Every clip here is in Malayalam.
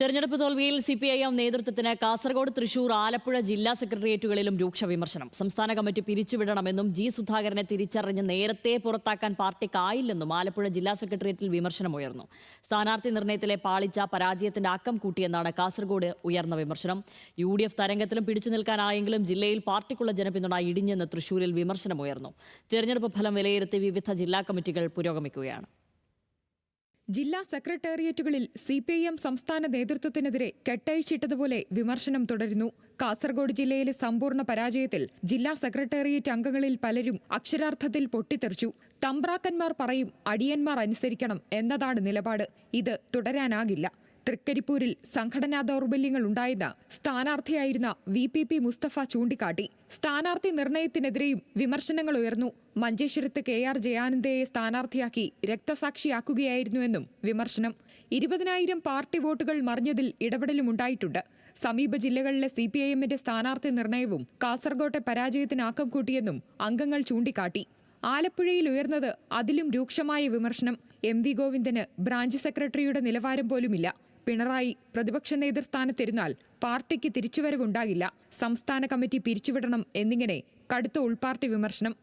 തെരഞ്ഞെടുപ്പ് തോൽവിയിൽ സിപിഐഎം നേതൃത്വത്തിന് കാസർഗോഡ്, തൃശൂർ, ആലപ്പുഴ ജില്ലാ സെക്രട്ടേറിയറ്റുകളിലും രൂക്ഷ വിമർശനം. സംസ്ഥാന കമ്മിറ്റി പിരിച്ചുവിടണമെന്നും സുധാകരനെ തിരിച്ചറിഞ്ഞ് നേരത്തെ പുറത്താക്കാൻ പാർട്ടിക്കായില്ലെന്നും ആലപ്പുഴ ജില്ലാ സെക്രട്ടേറിയറ്റിൽ വിമർശനമുയർന്നു. സ്ഥാനാർത്ഥി നിർണയത്തിലെ പാളിച്ച പരാജയത്തിന്റെ ആക്കം കൂട്ടിയെന്നാണ് കാസർഗോഡ് ഉയർന്ന വിമർശനം. UDF തരംഗത്തിലും പിടിച്ചു നിൽക്കാനായെങ്കിലും ജില്ലയിൽ പാർട്ടിക്കുള്ള ജനപിന്തുണ ഇടിഞ്ഞെന്ന് തൃശൂരിൽ വിമർശനമുയർന്നു. തെരഞ്ഞെടുപ്പ് ഫലം വിലയിരുത്തി വിവിധ ജില്ലാ കമ്മിറ്റികൾ പുരോഗമിക്കുകയാണ്. ജില്ലാ സെക്രട്ടേറിയറ്റുകളിൽ CPIM സംസ്ഥാന നേതൃത്വത്തിനെതിരെ കെട്ടഴിച്ചിട്ടതുപോലെ വിമർശനം തുടരുന്നു. കാസർഗോഡ് ജില്ലയിലെ സമ്പൂർണ്ണ പരാജയത്തിൽ ജില്ലാ സെക്രട്ടേറിയറ്റ് അംഗങ്ങളിൽ പലരും അക്ഷരാർത്ഥത്തിൽ പൊട്ടിത്തെറിച്ചു. തമ്പ്രാക്കന്മാർ പറയും, അടിയന്മാർ അനുസരിക്കണം എന്നതാണ് നിലപാട്. ഇത് തുടരാനാകില്ല. തൃക്കരിപ്പൂരിൽ സംഘടനാ ദൗർബല്യങ്ങൾ ഉണ്ടായെന്ന് സ്ഥാനാർത്ഥിയായിരുന്ന VPP മുസ്തഫ ചൂണ്ടിക്കാട്ടി. സ്ഥാനാർത്ഥി നിർണയത്തിനെതിരെയും വിമർശനങ്ങൾ ഉയർന്നു. മഞ്ചേശ്വരത്ത് KR ജയാനന്ദയെ സ്ഥാനാർത്ഥിയാക്കി രക്തസാക്ഷിയാക്കുകയായിരുന്നുവെന്നും വിമർശനം. 20,000 പാർട്ടി വോട്ടുകൾ മറിഞ്ഞതിൽ ഇടപെടലുമുണ്ടായിട്ടുണ്ട്. സമീപ ജില്ലകളിലെ CPIMന്റെ സ്ഥാനാർത്ഥി നിർണയവും കാസർഗോട്ടെ പരാജയത്തിന് ആക്കം കൂട്ടിയെന്നും അംഗങ്ങൾ ചൂണ്ടിക്കാട്ടി. ആലപ്പുഴയിൽ ഉയർന്നത് അതിലും രൂക്ഷമായ വിമർശനം. MV ഗോവിന്ദന് ബ്രാഞ്ച് സെക്രട്ടറിയുടെ നിലവാരം പോലുമില്ല. പിണറായി പ്രതിപക്ഷ നേതൃസ്ഥാനത്തിരുന്നാൽ പാർട്ടിക്ക് തിരിച്ചുവരവുണ്ടാകില്ല. സംസ്ഥാന കമ്മിറ്റി പിരിച്ചുവിടണം എന്നിങ്ങനെ കടുത്ത ഉൾപാർട്ടി വിമർശനം.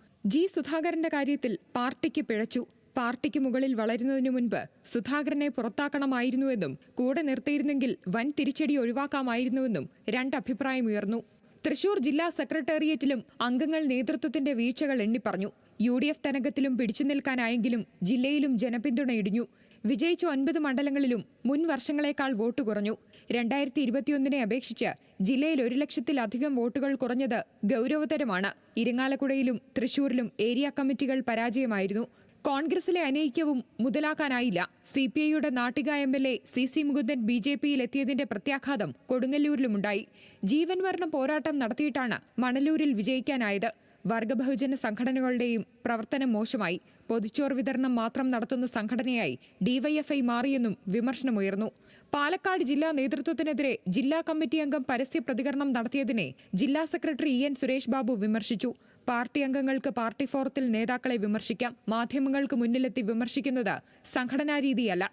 സുധാകരന്റെ കാര്യത്തിൽ പാർട്ടിക്ക് പിഴച്ചു. പാർട്ടിക്ക് മുകളിൽ വളരുന്നതിനു മുൻപ് സുധാകരനെ പുറത്താക്കണമായിരുന്നുവെന്നും കൂടെ നിർത്തിയിരുന്നെങ്കിൽ വൻ തിരിച്ചടി ഒഴിവാക്കാമായിരുന്നുവെന്നും രണ്ടഭിപ്രായമുയർന്നു. തൃശൂർ ജില്ലാ സെക്രട്ടേറിയറ്റിലും അംഗങ്ങൾ നേതൃത്വത്തിന്റെ വീഴ്ചകൾ എണ്ണിപ്പറഞ്ഞു. UDF തരംഗത്തിലും പിടിച്ചു നിൽക്കാനായെങ്കിലും ജില്ലയിലും ജനപിന്തുണ ഇടിഞ്ഞു. വിജയിച്ച 9 മണ്ഡലങ്ങളിലും മുൻ വർഷങ്ങളെക്കാൾ വോട്ട് കുറഞ്ഞു. 2021 അപേക്ഷിച്ച് ജില്ലയിൽ 1 ലക്ഷത്തിലധികം വോട്ടുകൾ കുറഞ്ഞത് ഗൗരവതരമാണ്. ഇരിങ്ങാലക്കുടയിലും തൃശൂരിലും ഏരിയ കമ്മിറ്റികൾ പരാജയമായിരുന്നു. കോൺഗ്രസിലെ അനൈക്യവും മുതലാക്കാനായില്ല. CPIയുടെ നാട്ടിക MLA CC മുകുന്ദൻ BJPയിൽ എത്തിയതിന്റെ പ്രത്യാഘാതം കൊടുങ്ങല്ലൂരിലുമുണ്ടായി. ജീവൻ മരണ പോരാട്ടം നടത്തിയിട്ടാണ് മണലൂരിൽ വിജയിക്കാനായത്. വർഗബഹുജന സംഘടനകളുടെയും പ്രവർത്തനം മോശമായി. പൊതിച്ചോറ് വിതരണം മാത്രം നടത്തുന്ന സംഘടനയായി DYFI മാറിയെന്നും വിമർശനമുയർന്നു. പാലക്കാട് ജില്ലാ നേതൃത്വത്തിനെതിരെ ജില്ലാ കമ്മിറ്റി അംഗം പരസ്യ പ്രതികരണം നടത്തിയതിനെ ജില്ലാ സെക്രട്ടറി EN സുരേഷ് ബാബു വിമർശിച്ചു. പാർട്ടി അംഗങ്ങൾക്ക് പാർട്ടി ഫോറത്തിൽ നേതാക്കളെ വിമർശിക്കാം. മാധ്യമങ്ങൾക്ക് മുന്നിലെത്തി വിമർശിക്കുന്നത് സംഘടനാ രീതിയല്ല.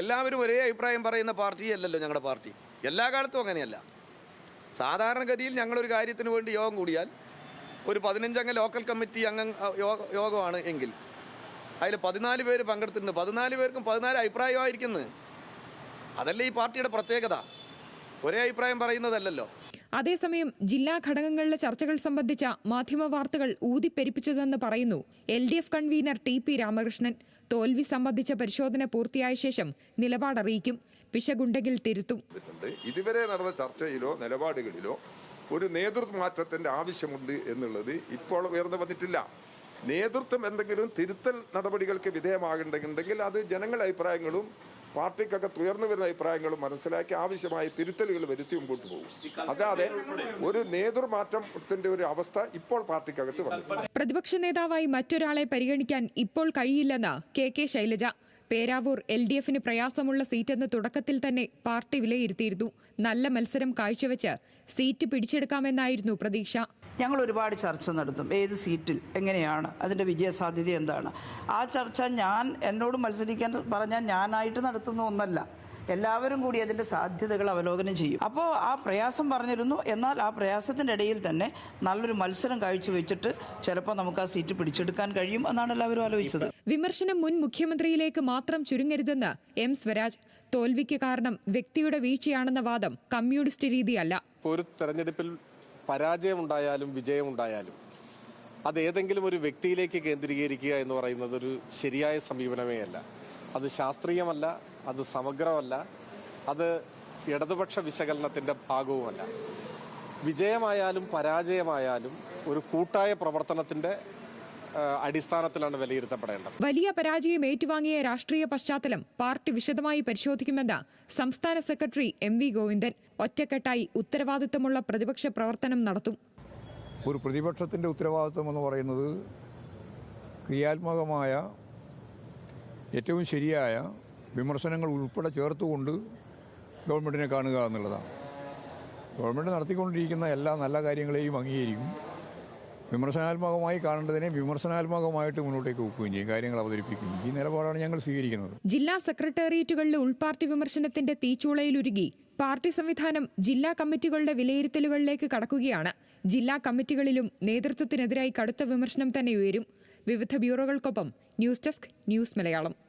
എല്ലാവരും ഒരേ അഭിപ്രായം പറയുന്ന പാർട്ടിയല്ലല്ലോ ഞങ്ങളുടെ പാർട്ടി. എല്ലാ കാലത്തും അങ്ങനെയല്ല. സാധാരണഗതിയിൽ ഞങ്ങളൊരു കാര്യത്തിന് വേണ്ടി യോഗം കൂടിയാൽ ഒരു 15 അംഗ ലോക്കൽ കമ്മിറ്റി യോഗമാണ് എങ്കിൽ അതിൽ 14 പേര് പങ്കെടുത്തിട്ടുണ്ട്. 14 പേർക്കും 14 അഭിപ്രായമായിരിക്കുന്നത്. അതല്ലേ ഈ പാർട്ടിയുടെ പ്രത്യേകത. ഒരേ അഭിപ്രായം പറയുന്നതല്ലല്ലോ. അതേസമയം ജില്ലാ ഘടകങ്ങളിലെ ചർച്ചകൾ സംബന്ധിച്ച മാധ്യമ വാർത്തകൾ ഊതിപ്പെരിപ്പിച്ചതെന്ന് പറയുന്നു LDF കൺവീനർ TP രാമകൃഷ്ണൻ. തോൽവി സംബന്ധിച്ച പരിശോധന പൂർത്തിയായ ശേഷം നിലപാടറിയിക്കും. പിശകുണ്ടെങ്കിൽ തിരുത്തും. ഇതുവരെ നടന്ന ചർച്ചയിലോ നിലപാടുകളിലോ ഒരു നേതൃത്വ മാറ്റത്തിന്റെ ആവശ്യമുണ്ട് എന്നുള്ളത് ഇപ്പോൾ ഉയർന്നു വന്നിട്ടില്ല. നേതൃത്വം എന്തെങ്കിലും തിരുത്തൽ നടപടികൾക്ക് വിധേയമാകേണ്ടെങ്കിൽ അത് ജനങ്ങളുടെ അഭിപ്രായങ്ങളും പാർട്ടിക്കകത്ത് ഉയർന്നു വരുന്ന അഭിപ്രായങ്ങളും മനസ്സിലാക്കി ആവശ്യമായ തിരുത്തലുകൾ വരുത്തി മുമ്പോട്ട് പോകും. അല്ലാതെ ഒരു നേതൃമാറ്റത്തിന്റെ ഒരു അവസ്ഥ ഇപ്പോൾ പാർട്ടിക്കകത്ത് വന്നു. പ്രതിപക്ഷ നേതാവായി മറ്റൊരാളെ പരിഗണിക്കാൻ ഇപ്പോൾ കഴിയില്ലെന്ന് KK ശൈലജ. പേരാവൂർ LDFന് പ്രയാസമുള്ള സീറ്റെന്ന് തുടക്കത്തിൽ തന്നെ പാർട്ടി വിലയിരുത്തിയിരുന്നു. നല്ല മത്സരം കാഴ്ചവെച്ച് സീറ്റ് പിടിച്ചെടുക്കാമെന്നായിരുന്നു പ്രതീക്ഷ. ഞങ്ങൾ ഒരുപാട് ചർച്ച നടത്തും. ഏത് സീറ്റിൽ എങ്ങനെയാണ് അതിൻ്റെ വിജയസാധ്യത എന്താണ്. ആ ചർച്ച എന്നോട് മത്സരിക്കാൻ പറഞ്ഞാൽ ഞാനായിട്ട് നടത്തുന്ന ഒന്നല്ല. എല്ലാവരും കൂടി അതിൻ്റെ സാധ്യതകൾ അവലോകനം ചെയ്യും. അപ്പോൾ ആ പ്രയാസം പറഞ്ഞിരുന്നു. എന്നാൽ ആ പ്രയാസത്തിൻ്റെ ഇടയിൽ തന്നെ നല്ലൊരു മത്സരം കാഴ്ചവെച്ചിട്ട് ചിലപ്പോൾ നമുക്ക് ആ സീറ്റ് പിടിച്ചെടുക്കാൻ കഴിയും എന്നാണ് എല്ലാവരും ആലോചിച്ചത്. വിമർശനം മുൻ മുഖ്യമന്ത്രിയിലേക്ക് മാത്രം ചുരുങ്ങരുതെന്ന് M സ്വരാജ്. തോൽവിക്ക് കാരണം വ്യക്തിയുടെ വീഴ്ചയാണെന്ന വാദം കമ്മ്യൂണിസ്റ്റ് രീതിയല്ല. ഒരു തെരഞ്ഞെടുപ്പിൽ പരാജയമുണ്ടായാലും വിജയമുണ്ടായാലും അത് ഏതെങ്കിലും ഒരു വ്യക്തിയിലേക്ക് കേന്ദ്രീകരിക്കുക എന്ന് പറയുന്നത് ഒരു ശരിയായ സമീപനമേ അല്ല. അത് ശാസ്ത്രീയമല്ല, അത് സമഗ്രമല്ല, അത് ഇടതുപക്ഷ വിശകലനത്തിൻ്റെ ഭാഗവുമല്ല. വിജയമായാലും പരാജയമായാലും ഒരു കൂട്ടായ പ്രവർത്തനത്തിൻ്റെ അടിസ്ഥാനത്തിലാണ് വിലയിരുത്തപ്പെടേണ്ടത്. വലിയ പരാജയം ഏറ്റുവാങ്ങിയ രാഷ്ട്രീയ പശ്ചാത്തലം പാർട്ടി വിശദമായി പരിശോധിക്കുമെന്ന് സംസ്ഥാന സെക്രട്ടറി MV ഗോവിന്ദൻ. ഒറ്റക്കെട്ടായി ഉത്തരവാദിത്തമുള്ള പ്രതിപക്ഷ പ്രവർത്തനം നടത്തും. ഒരു പ്രതിപക്ഷത്തിൻ്റെ ഉത്തരവാദിത്വം എന്ന് പറയുന്നത് ക്രിയാത്മകമായ ഏറ്റവും ശരിയായ വിമർശനങ്ങൾ ഉൾപ്പെടെ ചേർത്തുകൊണ്ട് ഗവൺമെൻറ്റിനെ കാണുക എന്നുള്ളതാണ്. ഗവൺമെൻറ് നടത്തിക്കൊണ്ടിരിക്കുന്ന എല്ലാ നല്ല കാര്യങ്ങളെയും അംഗീകരിക്കും. വിമർശനാത്മകമായി കാണേണ്ടതിനെ വിമർശനാത്മകമായിട്ട് മുന്നോട്ടേക്ക് വെക്കുകയും ചെയ്യും, കാര്യങ്ങൾ അവതരിപ്പിക്കുകയും ഈ നിലപാടാണ് ഞങ്ങൾ സ്വീകരിക്കുന്നത്. ജില്ലാ സെക്രട്ടേറിയറ്റുകളിലെ ഉൾപാർട്ടി വിമർശനത്തിന്റെ തീച്ചൂളയിലുരുകി പാർട്ടി സംവിധാനം ജില്ലാ കമ്മിറ്റികളുടെ വിലയിരുത്തലുകളിലേക്ക് കടക്കുകയാണ്. ജില്ലാ കമ്മിറ്റികളിലും നേതൃത്വത്തിനെതിരായി കടുത്ത വിമർശനം തന്നെ ഉയരും. വിവിധ ബ്യൂറോകൾക്കൊപ്പം ന്യൂസ് ഡെസ്ക്, ന്യൂസ് മലയാളം.